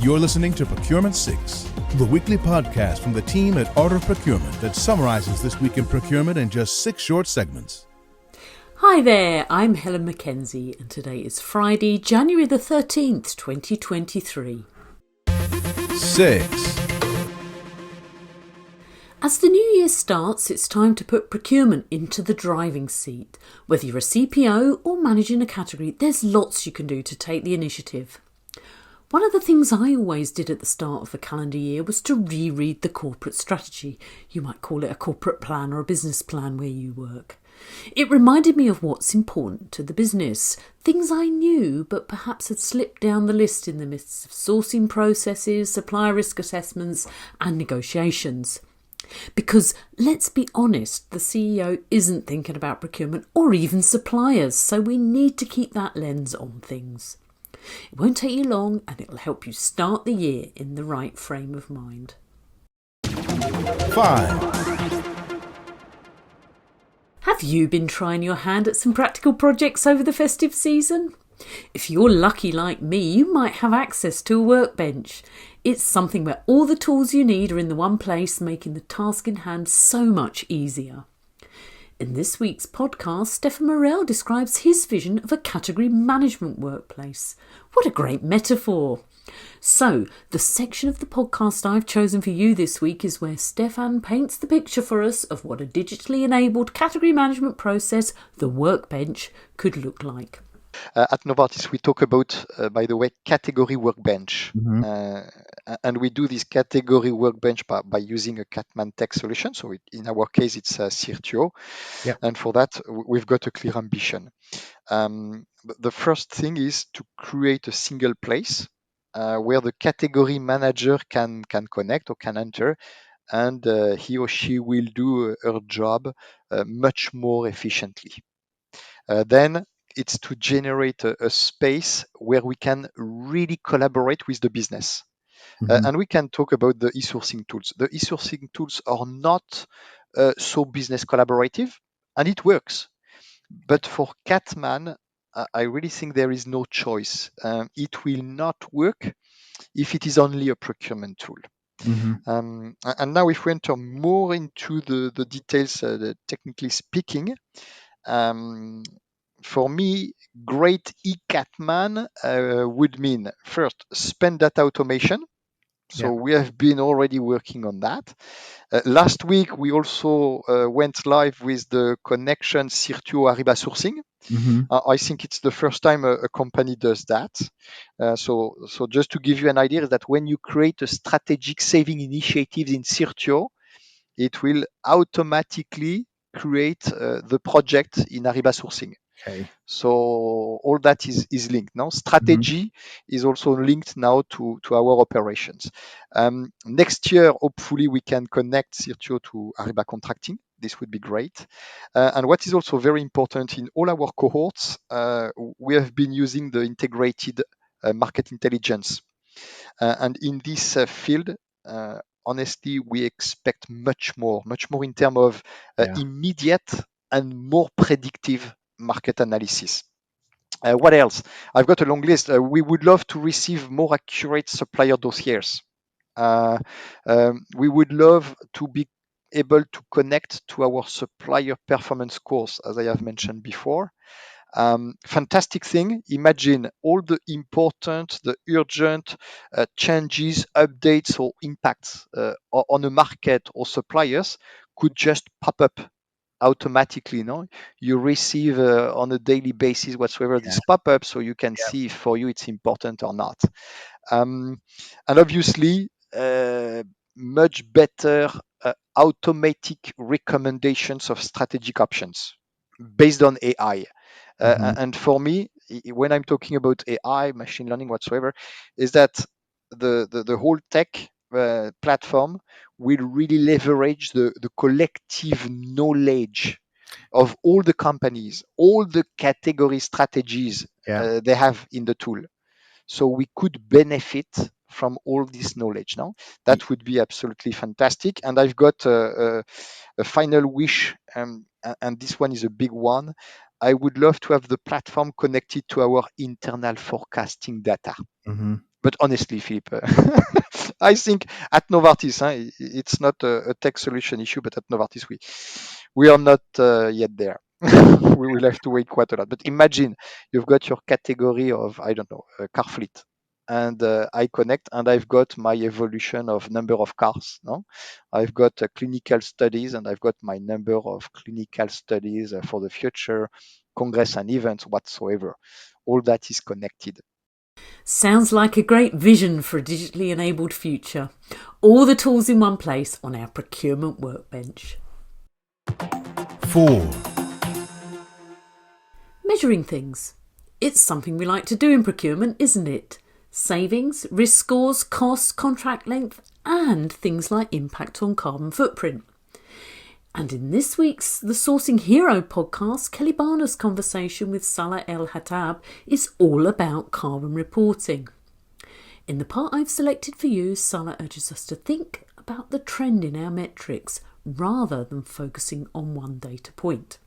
You're listening to Procurement 6, the weekly podcast from the team at Art of Procurement that summarizes this week in procurement in just 6 short segments. Hi there, I'm Helen Mackenzie and today is Friday, January the 13th, 2023. 6. As the new year starts, it's time to put procurement into the driving seat. Whether you're a CPO or managing a category, there's lots you can do to take the initiative. One of the things I always did at the start of the calendar year was to reread the corporate strategy. You might call it a corporate plan or a business plan where you work. It reminded me of what's important to the business, things I knew but perhaps had slipped down the list in the midst of sourcing processes, supplier risk assessments and negotiations. Because, let's be honest, the CEO isn't thinking about procurement or even suppliers, so we need to keep that lens on things. It won't take you long and it'll help you start the year in the right frame of mind. 5. Have you been trying your hand at some practical projects over the festive season? If you're lucky like me, you might have access to a workbench. It's something where all the tools you need are in the one place, making the task in hand so much easier. In this week's podcast, Stefan Morel describes his vision of a category management workplace. What a great metaphor! So, the section of the podcast I've chosen for you this week is where Stefan paints the picture for us of what a digitally enabled category management process, the workbench, could look like. At Novartis, we talk about, by the way, category workbench. And we do this category workbench by using a Catman tech solution. So in our case, it's Sirtuo. Yep. And for that, we've got a clear ambition. The first thing is to create a single place where the category manager can connect or can enter, and he or she will do her job much more efficiently. Then it's to generate a space where we can really collaborate with the business. And we can talk about the e-sourcing tools. The e-sourcing tools are not so business collaborative, and it works. But for Catman, I really think there is no choice. It will not work if it is only a procurement tool. And now if we enter more into the details, technically speaking, for me, great eCatman would mean first spend data automation. So we have been already working on that. Last week, we also went live with the connection Sirtuo Ariba sourcing. I think it's the first time a company does that. So just to give you an idea, is that when you create a strategic saving initiative in Sirtuo, it will automatically create the project in Ariba sourcing. Okay. So all that is linked now. Strategy is also linked now to our operations. Next year, hopefully, we can connect Sirtuo to Ariba contracting. This would be great. And what is also very important in all our cohorts, we have been using the integrated market intelligence. And in this field, honestly, we expect much more in terms of immediate and more predictive market analysis. What else? I've got a long list. We would love to receive more accurate supplier dossiers. We would love to be able to connect to our supplier performance scores, as I have mentioned before. Fantastic thing. Imagine all the important, the urgent changes, updates, or impacts on a market or suppliers could just pop up automatically. You receive on a daily basis whatsoever this pop-up, so you can see if for you it's important or not. And obviously, much better automatic recommendations of strategic options based on AI. And for me, when I'm talking about AI, machine learning, whatsoever, is that the whole tech platform will really leverage the collective knowledge of all the companies, all the category strategies they have in the tool. So we could benefit from all this knowledge now. That would be absolutely fantastic. And I've got a final wish, and this one is a big one. I would love to have the platform connected to our internal forecasting data. Mm-hmm. But honestly, Philippe, I think at Novartis, it's not a tech solution issue, but at Novartis, we are not yet there. We will have to wait quite a lot. But imagine you've got your category of, I don't know, car fleet. And I connect, and I've got my evolution of number of cars. No, I've got clinical studies, and I've got my number of clinical studies for the future, congress and events whatsoever. All that is connected. Sounds like a great vision for a digitally enabled future. All the tools in one place on our procurement workbench. 4. Measuring things. It's something we like to do in procurement, isn't it? Savings, risk scores, costs, contract length, and things like impact on carbon footprint. And in this week's The Sourcing Hero podcast, Kelly Barner's conversation with Salah El-Hattab is all about carbon reporting. In the part I've selected for you, Salah urges us to think about the trend in our metrics rather than focusing on one data point.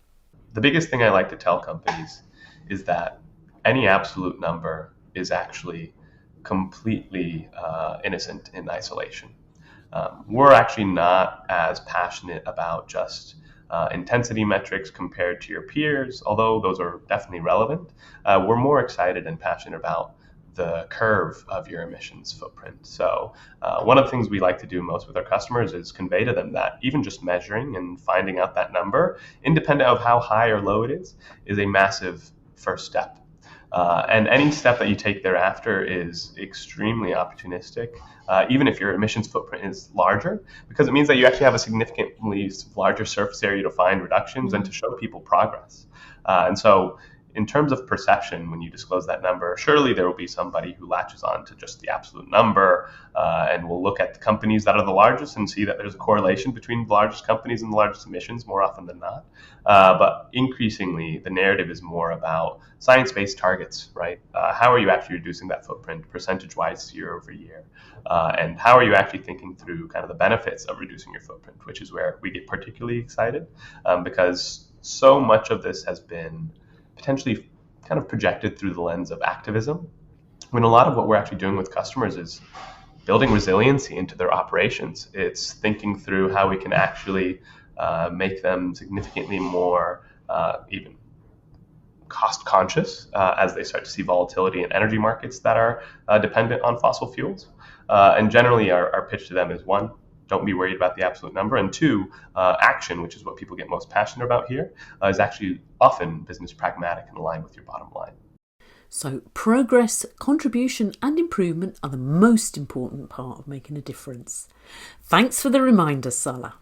The biggest thing I like to tell companies is that any absolute number is actually completely innocent in isolation. We're actually not as passionate about just intensity metrics compared to your peers, although those are definitely relevant. We're more excited and passionate about the curve of your emissions footprint. So one of the things we like to do most with our customers is convey to them that even just measuring and finding out that number, independent of how high or low it is a massive first step. And any step that you take thereafter is extremely opportunistic, even if your emissions footprint is larger, because it means that you actually have a significantly larger surface area to find reductions and to show people progress. And so in terms of perception, when you disclose that number, surely there will be somebody who latches on to just the absolute number and will look at the companies that are the largest and see that there's a correlation between the largest companies and the largest emissions more often than not. But increasingly, the narrative is more about science-based targets, right? How are you actually reducing that footprint percentage-wise year over year? And how are you actually thinking through kind of the benefits of reducing your footprint, which is where we get particularly excited because so much of this has been potentially kind of projected through the lens of activism, when a lot of what we're actually doing with customers is building resiliency into their operations. It's thinking through how we can actually make them significantly more even cost conscious as they start to see volatility in energy markets that are dependent on fossil fuels. And generally our pitch to them is, one, don't be worried about the absolute number. And two, action, which is what people get most passionate about here, is actually often business pragmatic and aligned with your bottom line. So progress, contribution and improvement are the most important part of making a difference. Thanks for the reminder, Salah.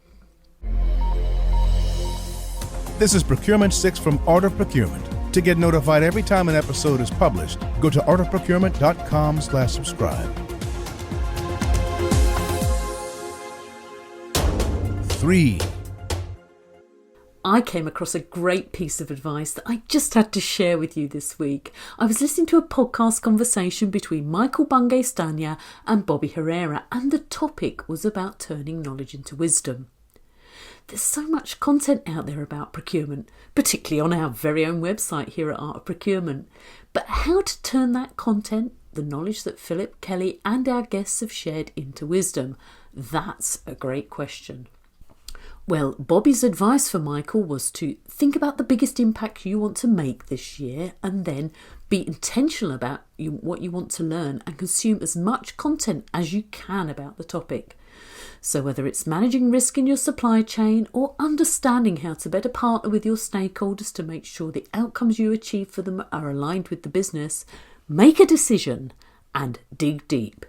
This is Procurement 6 from Art of Procurement. To get notified every time an episode is published, go to artofprocurement.com/subscribe. 3. I came across a great piece of advice that I just had to share with you this week. I was listening to a podcast conversation between Michael Bungay-Stania and Bobby Herrera, and the topic was about turning knowledge into wisdom. There's so much content out there about procurement, particularly on our very own website here at Art of Procurement. But how to turn that content, the knowledge that Philip, Kelly and our guests have shared, into wisdom? That's a great question. Well, Bobby's advice for Michael was to think about the biggest impact you want to make this year and then be intentional about what you want to learn and consume as much content as you can about the topic. So whether it's managing risk in your supply chain or understanding how to better partner with your stakeholders to make sure the outcomes you achieve for them are aligned with the business, make a decision and dig deep.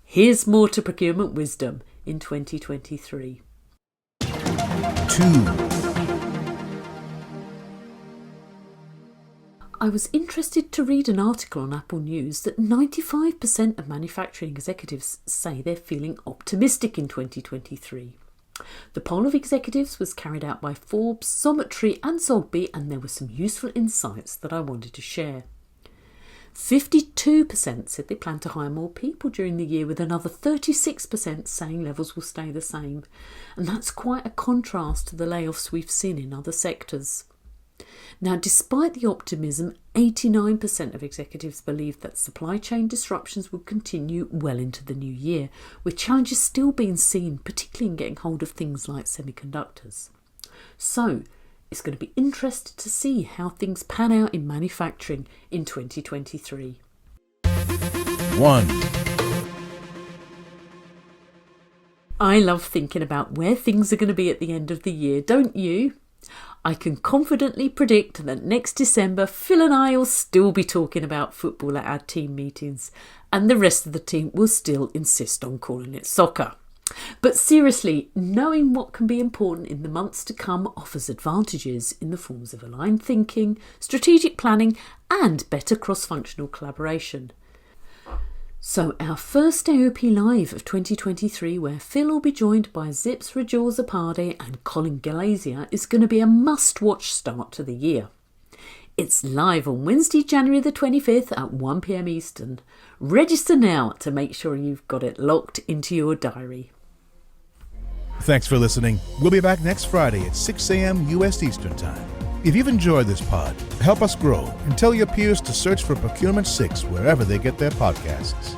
Here's more to procurement wisdom in 2023. 2. I was interested to read an article on Apple News that 95% of manufacturing executives say they're feeling optimistic in 2023. The poll of executives was carried out by Forbes, Sometry and Zogby, and there were some useful insights that I wanted to share. 52% said they plan to hire more people during the year, with another 36% saying levels will stay the same. And that's quite a contrast to the layoffs we've seen in other sectors. Now, despite the optimism, 89% of executives believe that supply chain disruptions will continue well into the new year, with challenges still being seen, particularly in getting hold of things like semiconductors. So, it's going to be interesting to see how things pan out in manufacturing in 2023. 1. I love thinking about where things are going to be at the end of the year, don't you? I can confidently predict that next December, Phil and I will still be talking about football at our team meetings, and the rest of the team will still insist on calling it soccer. But seriously, knowing what can be important in the months to come offers advantages in the forms of aligned thinking, strategic planning, and better cross-functional collaboration. So our first AOP Live of 2023, where Phil will be joined by Zips Rajour-Zapade and Colin Galazier, is going to be a must-watch start to the year. It's live on Wednesday, January the 25th at 1 p.m. Eastern. Register now to make sure you've got it locked into your diary. Thanks for listening. We'll be back next Friday at 6 a.m. U.S. Eastern Time. If you've enjoyed this pod, help us grow and tell your peers to search for Procurement 6 wherever they get their podcasts.